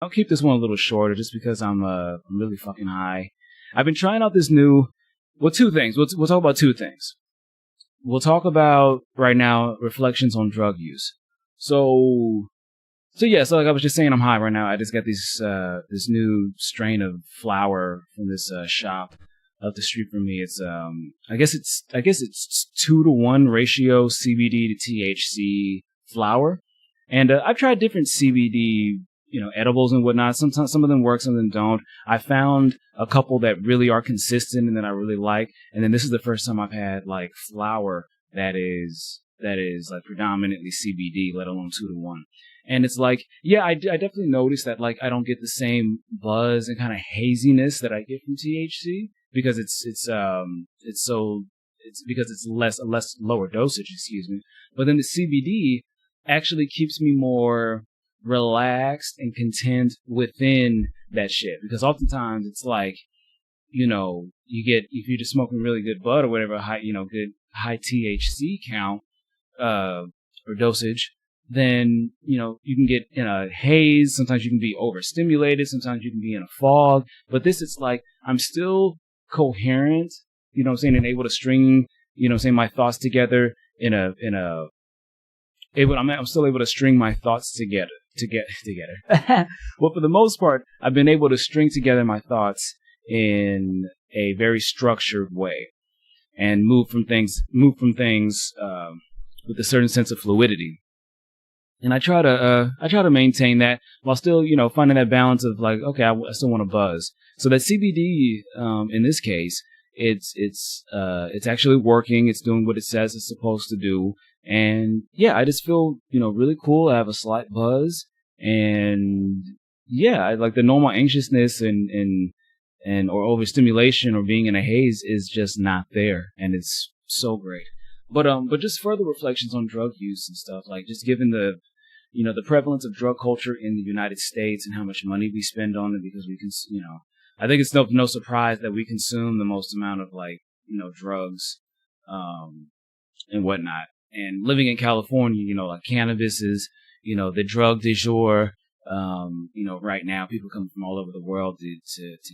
I'll keep this one a little shorter just because I'm really fucking high. I've been trying out this new, well, two things. We'll talk about two things. We'll talk about right now reflections on drug use. So like I was just saying, I'm high right now. I just got this new strain of flower from this shop up the street from me. It's I guess it's 2-to-1 ratio CBD to THC flower, and I've tried different CBD edibles and whatnot. Sometimes some of them work, some of them don't. I found a couple that really are consistent and that I really like. And then this is the first time I've had like flower that is like predominantly CBD, let alone 2-to-1. And it's like, yeah, I definitely noticed that like I don't get the same buzz and kind of haziness that I get from THC because it's a less lower dosage, excuse me. But then the CBD actually keeps me more relaxed and content within that shit, because oftentimes it's like, you get, if you're just smoking really good bud or whatever, good high THC count or dosage, then you can get in a haze. Sometimes you can be overstimulated, sometimes you can be in a fog, but this is like I'm still coherent, and able to string my thoughts together I'm still able to string my thoughts together. Well, for the most part, I've been able to string together my thoughts in a very structured way and move from things with a certain sense of fluidity. And I try to maintain that while still, finding that balance of like, okay, I still want to buzz. So that CBD, in this case, it's actually working. It's doing what it says it's supposed to do. And yeah, I just feel, really cool. I have a slight buzz, and yeah, I like the normal anxiousness and or overstimulation or being in a haze is just not there. And it's so great. But just further reflections on drug use and stuff, like just given the prevalence of drug culture in the United States and how much money we spend on it, because we can, I think it's no surprise that we consume the most amount of like, drugs, and whatnot. And living in California, like cannabis is, the drug du jour. Right now people come from all over the world to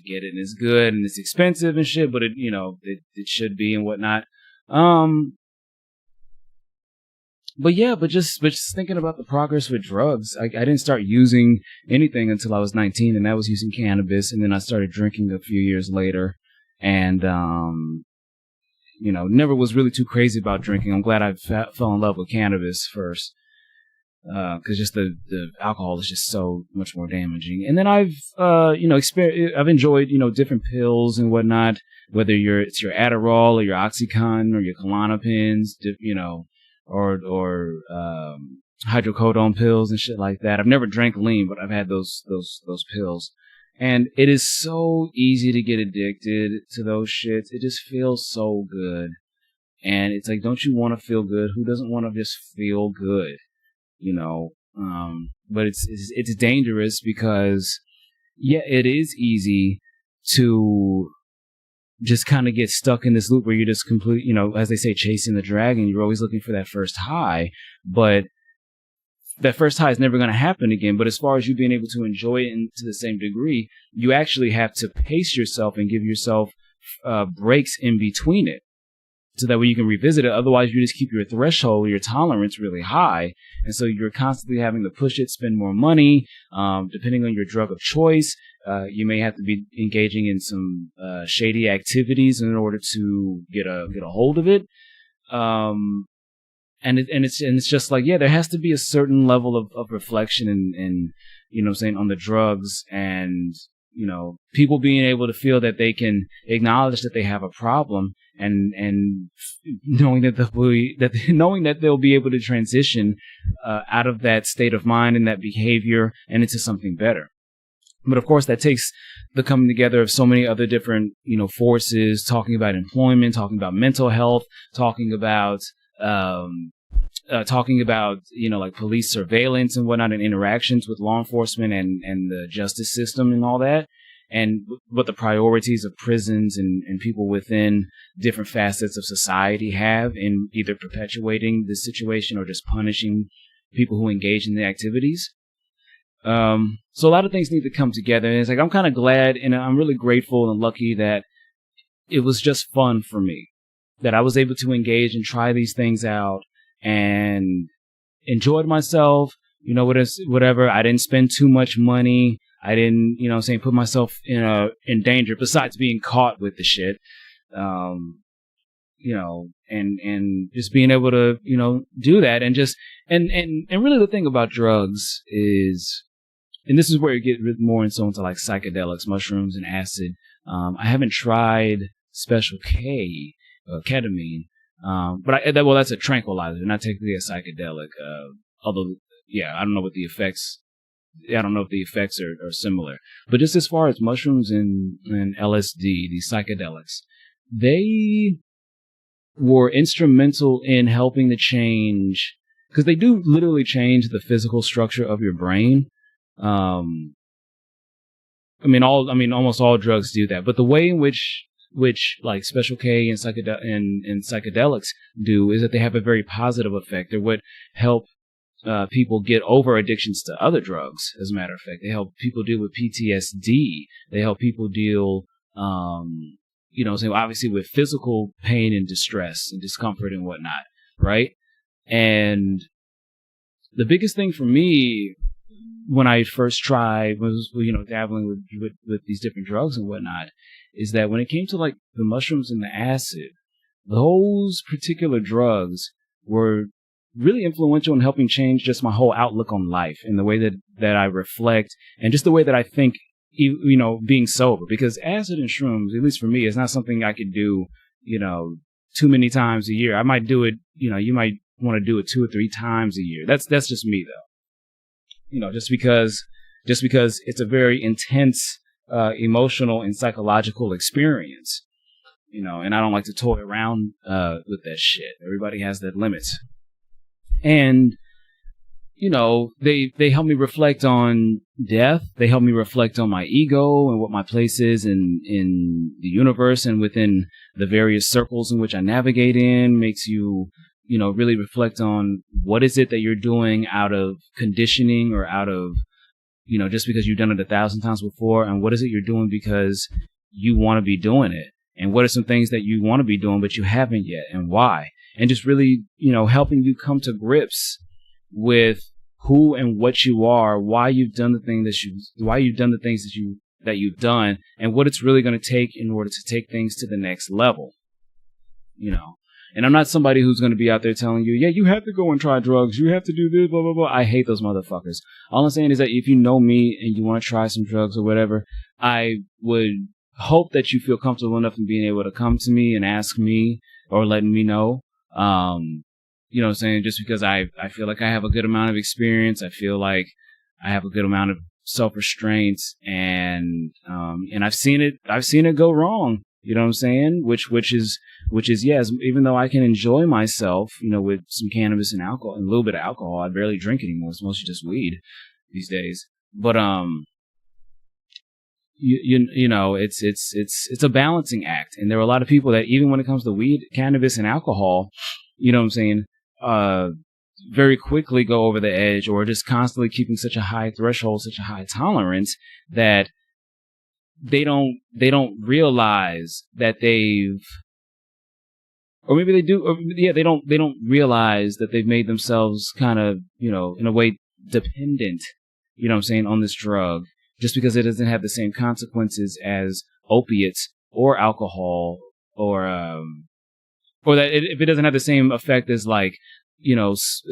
get it, and it's good and it's expensive and shit, but it should be and whatnot. But just thinking about the progress with drugs, I didn't start using anything until I was 19, and that was using cannabis, and then I started drinking a few years later, and never was really too crazy about drinking. I'm glad I fell in love with cannabis first, because just the alcohol is just so much more damaging. And then I've enjoyed different pills and whatnot, whether it's your Adderall or your Oxycontin or your Klonopins, or hydrocodone pills and shit like that. I've never drank lean, but I've had those pills. And it is so easy to get addicted to those shits. It just feels so good. And it's like, don't you want to feel good? Who doesn't want to just feel good? But it's dangerous because, yeah, it is easy to just kind of get stuck in this loop where you're just as they say, chasing the dragon. You're always looking for that first high, but that first high is never going to happen again. But as far as you being able to enjoy it to the same degree, you actually have to pace yourself and give yourself breaks in between it, so that way you can revisit it. Otherwise, you just keep your threshold, your tolerance really high. And so you're constantly having to push it, spend more money. Depending on your drug of choice, you may have to be engaging in some shady activities in order to get a hold of it. And it's just like, yeah, there has to be a certain level of reflection and on the drugs, and people being able to feel that they can acknowledge that they have a problem, and knowing that they'll be able to transition out of that state of mind and that behavior and into something better. But of course, that takes the coming together of so many other different forces, talking about employment, talking about mental health, talking about like police surveillance and whatnot, and interactions with law enforcement and the justice system and all that, and what the priorities of prisons and people within different facets of society have in either perpetuating the situation or just punishing people who engage in the activities. So a lot of things need to come together. And it's like, I'm kind of glad and I'm really grateful and lucky that it was just fun for me, that I was able to engage and try these things out and enjoyed myself, whatever. I didn't spend too much money. I didn't, put myself in danger besides being caught with the shit. And just being able to, do that and really the thing about drugs is, and this is where you get more into like psychedelics, mushrooms and acid. I haven't tried Special K, ketamine. But that's a tranquilizer, not technically a psychedelic. Although, I don't know what the effects. I don't know if the effects are similar. But just as far as mushrooms and LSD, these psychedelics, they were instrumental in helping to change, because they do literally change the physical structure of your brain. Almost all drugs do that, but the way in which like Special K and psychedelics do is that they have a very positive effect. They're what help people get over addictions to other drugs. As a matter of fact, they help people deal with PTSD. They help people deal, obviously with physical pain and distress and discomfort and whatnot, right? And the biggest thing for me when I first tried was, dabbling with these different drugs and whatnot, is that when it came to like the mushrooms and the acid, those particular drugs were really influential in helping change just my whole outlook on life and the way that I reflect and just the way that I think, being sober. Because acid and shrooms, at least for me, is not something I could do, too many times a year. I might do it, you might want to do it 2 or 3 times a year. That's just me though. Just because it's a very intense, emotional and psychological experience, and I don't like to toy around, with that shit. Everybody has their limits. And, they help me reflect on death. They help me reflect on my ego and what my place is in the universe and within the various circles in which I navigate in. Makes you, really reflect on what is it that you're doing out of conditioning or out of, just because you've done it 1,000 times before, and what is it you're doing because you want to be doing it, and what are some things that you want to be doing but you haven't yet, and why, and just really, helping you come to grips with who and what you are, why you've done the things that you've done, and what it's really going to take in order to take things to the next level, And I'm not somebody who's going to be out there telling you, yeah, you have to go and try drugs. You have to do this, blah, blah, blah. I hate those motherfuckers. All I'm saying is that if you know me and you want to try some drugs or whatever, I would hope that you feel comfortable enough in being able to come to me and ask me or letting me know. You know what I'm saying? Just because I feel like I have a good amount of experience. I feel like I have a good amount of self-restraint and I've seen it go wrong. You know what I'm saying? Which is yes, even though I can enjoy myself, with some cannabis and alcohol and a little bit of alcohol, I barely drink anymore. It's mostly just weed these days. But it's a balancing act, and there are a lot of people that even when it comes to weed, cannabis, and alcohol, you know what I'm saying, very quickly go over the edge, or just constantly keeping such a high threshold, such a high tolerance that they don't realize that they've, or maybe they do, or yeah, they don't realize that they've made themselves kind of, in a way dependent, on this drug, just because it doesn't have the same consequences as opiates or alcohol, or that if it doesn't have the same effect as like,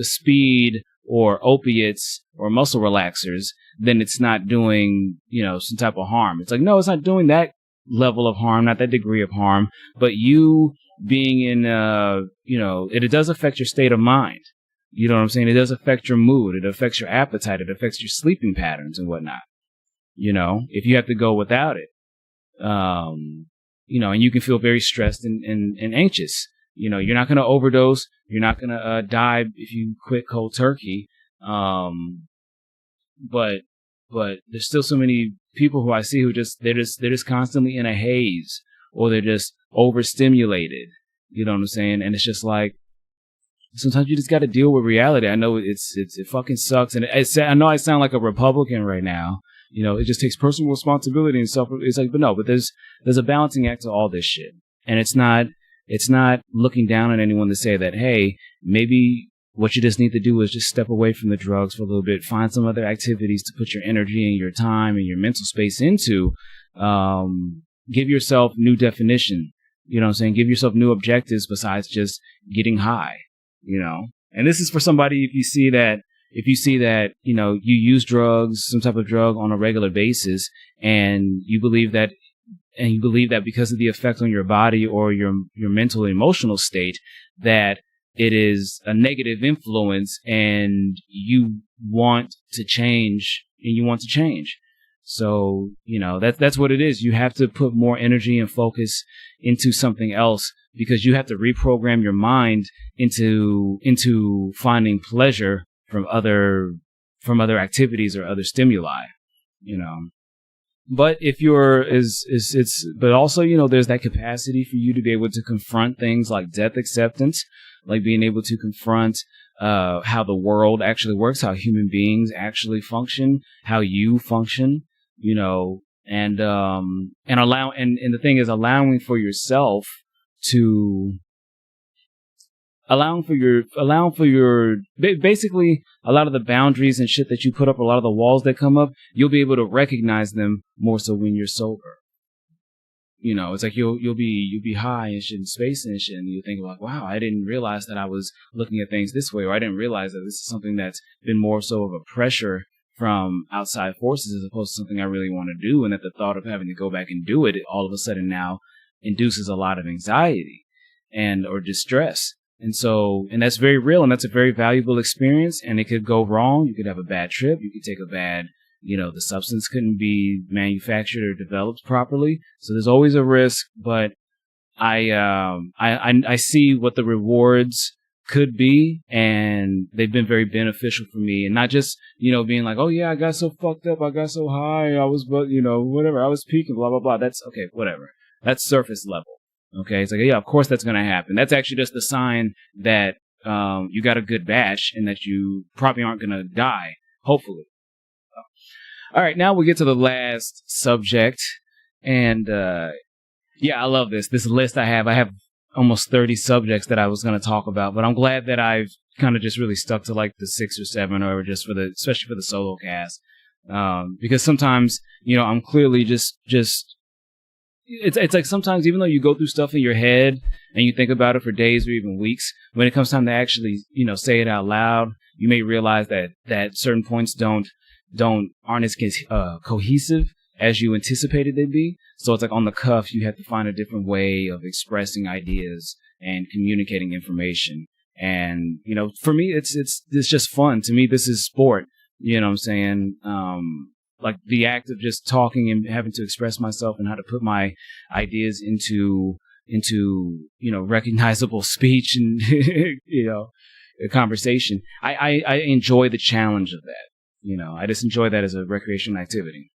speed or opiates or muscle relaxers, then it's not doing, some type of harm. It's like, no, it's not doing that level of harm, not that degree of harm, but you being in, it does affect your state of mind. You know what I'm saying? It does affect your mood. It affects your appetite. It affects your sleeping patterns and whatnot. If you have to go without it, and you can feel very stressed and anxious. You're not going to overdose. You're not going to die if you quit cold turkey. But there's still so many people who I see who they're just constantly in a haze, or they're just overstimulated. You know what I'm saying? And it's just like, sometimes you just got to deal with reality. I know it fucking sucks. And I know I sound like a Republican right now. It just takes personal responsibility and self. It's like, but there's a balancing act to all this shit. And it's not looking down on anyone to say that, hey, maybe what you just need to do is just step away from the drugs for a little bit, find some other activities to put your energy and your time and your mental space into. Give yourself new definition. You know what I'm saying? Give yourself new objectives besides just getting high, And this is for somebody if you see that, you use drugs, some type of drug on a regular basis, and you believe that because of the effect on your body or your mental and emotional state, that it is a negative influence and you want to change. So, that's what it is. You have to put more energy and focus into something else because you have to reprogram your mind into finding pleasure from other activities or other stimuli, But if but also, there's that capacity for you to be able to confront things like death acceptance, like being able to confront how the world actually works, how human beings actually function, how you function, and the thing is allowing for yourself to basically a lot of the boundaries and shit that you put up, a lot of the walls that come up, you'll be able to recognize them more so when you're sober. It's like you'll be high and shit in space and shit, and you think like, wow, I didn't realize that I was looking at things this way, or I didn't realize that this is something that's been more so of a pressure from outside forces as opposed to something I really want to do, and that the thought of having to go back and do it all of a sudden now induces a lot of anxiety or distress. And that's very real, and that's a very valuable experience, and it could go wrong. You could have a bad trip. You could take a bad, the substance couldn't be manufactured or developed properly. So there's always a risk, but I see what the rewards could be, and they've been very beneficial for me. And not just, being like, oh yeah, I got so fucked up, I got so high, I was, whatever, I was peaking, blah, blah, blah. That's okay, whatever. That's surface level. Okay, it's like, yeah, of course that's going to happen. That's actually just a sign that you got a good batch and that you probably aren't going to die, hopefully. All right, now we get to the last subject. And yeah, I love this list I have. I have almost 30 subjects that I was going to talk about, but I'm glad that I've kind of just really stuck to like the 6 or 7, or just especially for the solo cast. Because sometimes, I'm clearly just it's like sometimes even though you go through stuff in your head and you think about it for days or even weeks, when it comes time to actually, say it out loud, you may realize that certain points aren't as cohesive as you anticipated they'd be. So it's like on the cuff, you have to find a different way of expressing ideas and communicating information. And, for me, it's just fun. To me, this is sport. You know what I'm saying? Like the act of just talking and having to express myself and how to put my ideas into recognizable speech and, a conversation. I enjoy the challenge of that. I just enjoy that as a recreational activity.